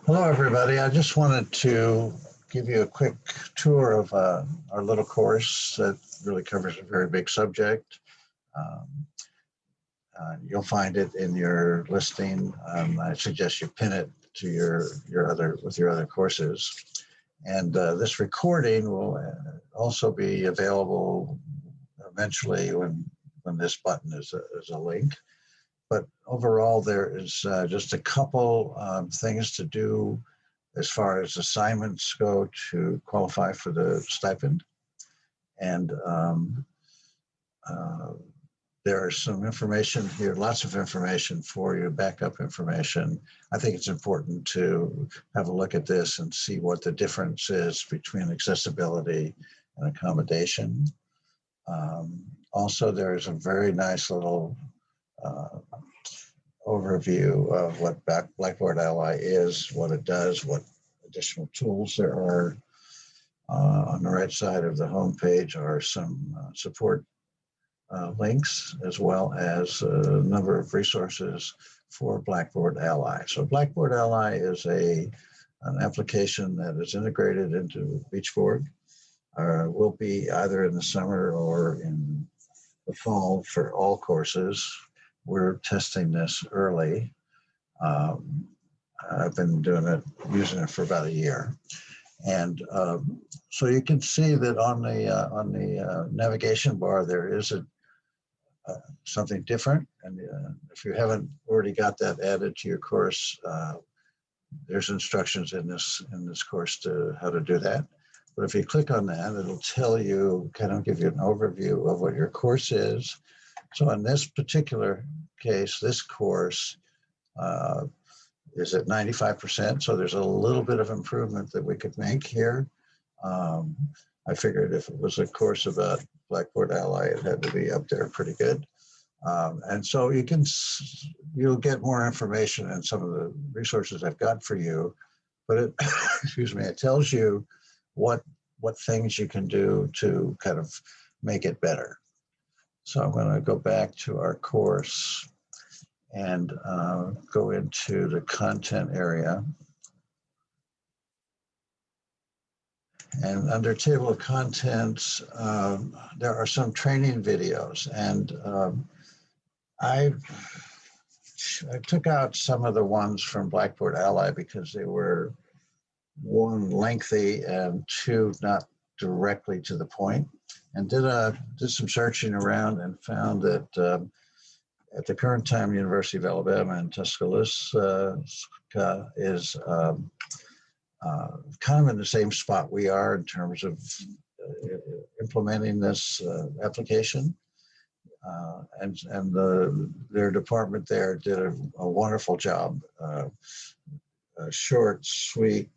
Hello, everybody. I just wanted to give you a quick tour of our little course that really covers a very big subject. Um, you'll find it in your listing. I suggest you pin it to your other courses. And this recording will also be available eventually when this button is a link. But overall, there is just a couple things to do as far as assignments go to qualify for the stipend. And uh, there is some information here, lots of information for you, backup information. I think it's important to have a look at this and see what the difference is between accessibility and accommodation. Also, there's a very nice little uh, overview of what Blackboard Ally is, what it does, what additional tools there are. On the right side of the home page are some support links, as well as a number of resources for Blackboard Ally. So Blackboard Ally is an application that is integrated into Beachboard. Will be either in the summer or in the fall for all courses. We're testing this early. I've been using it for about a year. And so you can see that on the navigation bar, there is something different. And if you haven't already got that added to your course, there's instructions in this course to how to do that. But if you click on that, it'll tell you, kind of give you an overview of what your course is. So in this particular case, this course is at 95%. So there's a little bit of improvement that we could make here. I figured if it was a course about Blackboard Ally, it had to be up there pretty good. And so you'll get more information in some of the resources I've got for you, but it, excuse me, it tells you what things you can do to kind of make it better. So I'm going to go back to our course and go into the content area. And under table of contents, there are some training videos, and I took out some of the ones from Blackboard Ally because they were, one, lengthy, and two, not directly to the point. And did some searching around and found that at the current time, University of Alabama in Tuscaloosa is kind of in the same spot we are in terms of implementing this application. And their department there did a wonderful job. Short, sweet,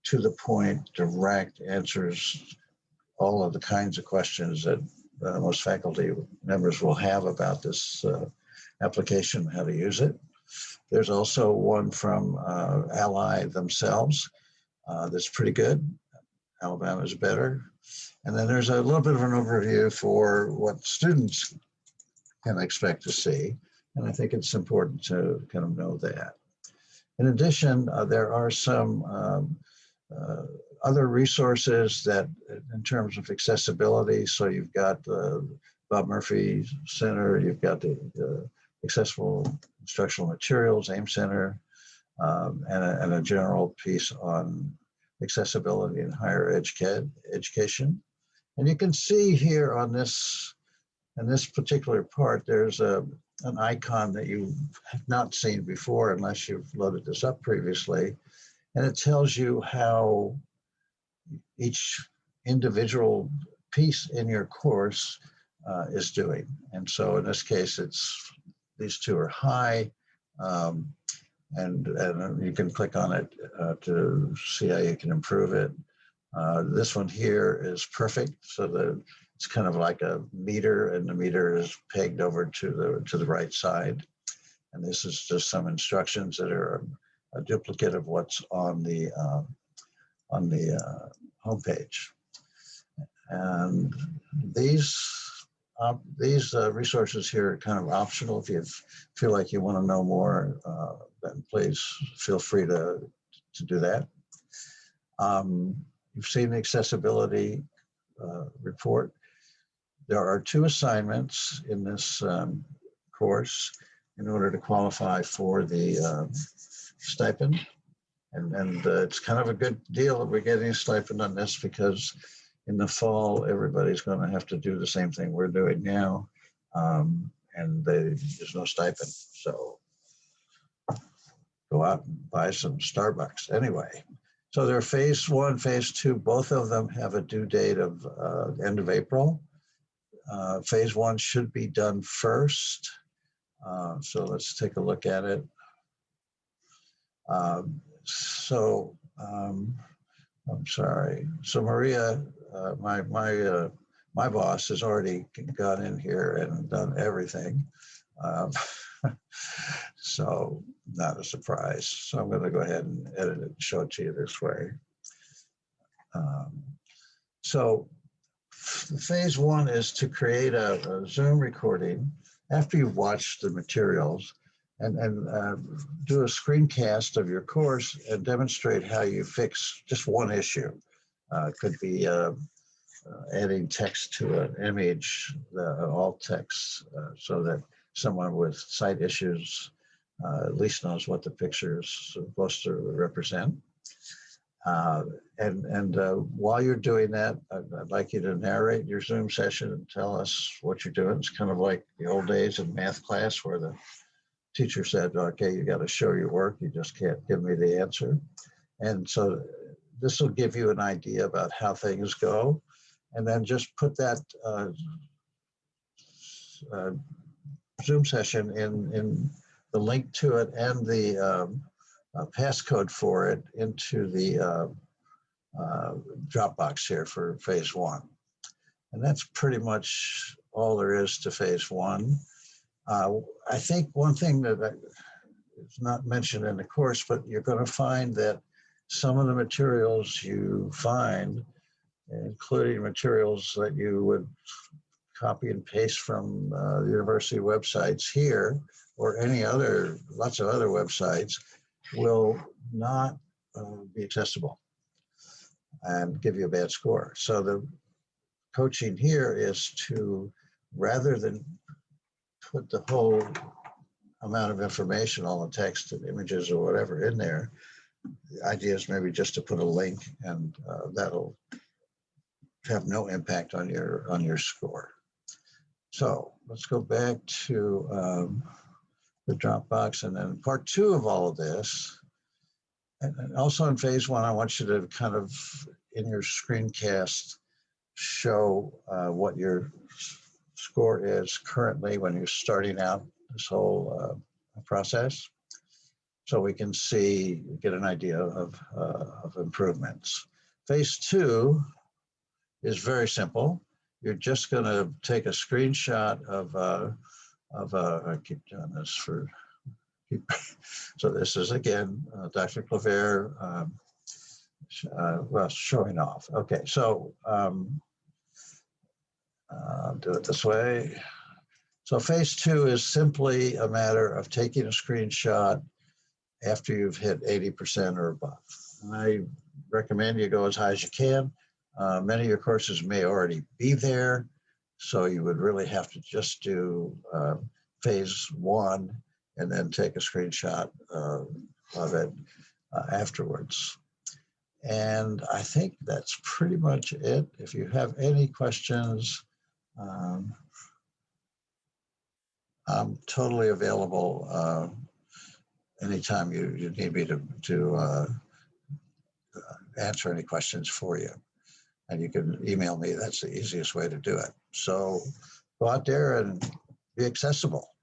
to the point, direct answers all of the kinds of questions that most faculty members will have about this application, how to use it. There's also one from Ally themselves that's pretty good. Alabama is better. And then there's a little bit of an overview for what students can expect to see. And I think it's important to kind of know that. In addition, there are some other resources that, in terms of accessibility, so you've got the Bob Murphy Center, you've got the Accessible Instructional Materials, AIM Center, and a general piece on accessibility in higher education. And you can see here on this, in this particular part, there's an icon that you have not seen before unless you've loaded this up previously. And it tells you how each individual piece in your course is doing. And so in this case, these two are high, and you can click on it to see how you can improve it. This one here is perfect, so it's kind of like a meter, and the meter is pegged over to the right side. And this is just some instructions that are a duplicate of what's on the homepage. And these resources here are kind of optional. If you feel like you want to know more, then please feel free to to do that. You've seen the accessibility report. There are 2 assignments in this course in order to qualify for the stipend. And it's kind of a good deal that we're getting a stipend on this, because in the fall, everybody's going to have to do the same thing we're doing now. And there's no stipend. So go out and buy some Starbucks. Anyway, so they're phase 1, phase 2, both of them have a due date of end of April. Phase 1 should be done first. So let's take a look at it. I'm sorry. So Maria, my boss has already gone in here and done everything. So not a surprise. So I'm going to go ahead and edit it and show it to you this way. So phase 1 is to create a Zoom recording after you've watched the materials, and do a screencast of your course and demonstrate how you fix just one issue. It could be adding text to an image, alt text, so that someone with sight issues at least knows what the picture is supposed to represent. And while you're doing that, I'd like you to narrate your Zoom session and tell us what you're doing. It's kind of like the old days in math class where the teacher said, okay, you got to show your work. You just can't give me the answer. And so this will give you an idea about how things go. And then just put that Zoom session in the link to it and the passcode for it into the Dropbox here for phase 1. And that's pretty much all there is to phase 1. I think one thing that is not mentioned in the course, but you're going to find that some of the materials you find, including materials that you would copy and paste from the university websites here or lots of other websites, will not be accessible and give you a bad score. So the coaching here is to, rather than put the whole amount of information, all the text and images or whatever in there, the idea is maybe just to put a link, and that'll have no impact on your score. So let's go back to the Dropbox, and then part 2 of all of this. And also in phase 1, I want you to kind of, in your screencast, show what your score is currently when you're starting out this whole process, so we can get an idea of improvements. Phase 2 is very simple. You're just going to take a screenshot of I keep doing this so this is again Dr. Claver, well, showing off. Okay, so I'll do it this way. So phase 2 is simply a matter of taking a screenshot after you've hit 80% or above. And I recommend you go as high as you can. Many of your courses may already be there, so you would really have to just do phase 1 and then take a screenshot of it afterwards. And I think that's pretty much it. If you have any questions, I'm totally available anytime you need me to answer any questions for you. And you can email me. That's the easiest way to do it. So go out there and be accessible.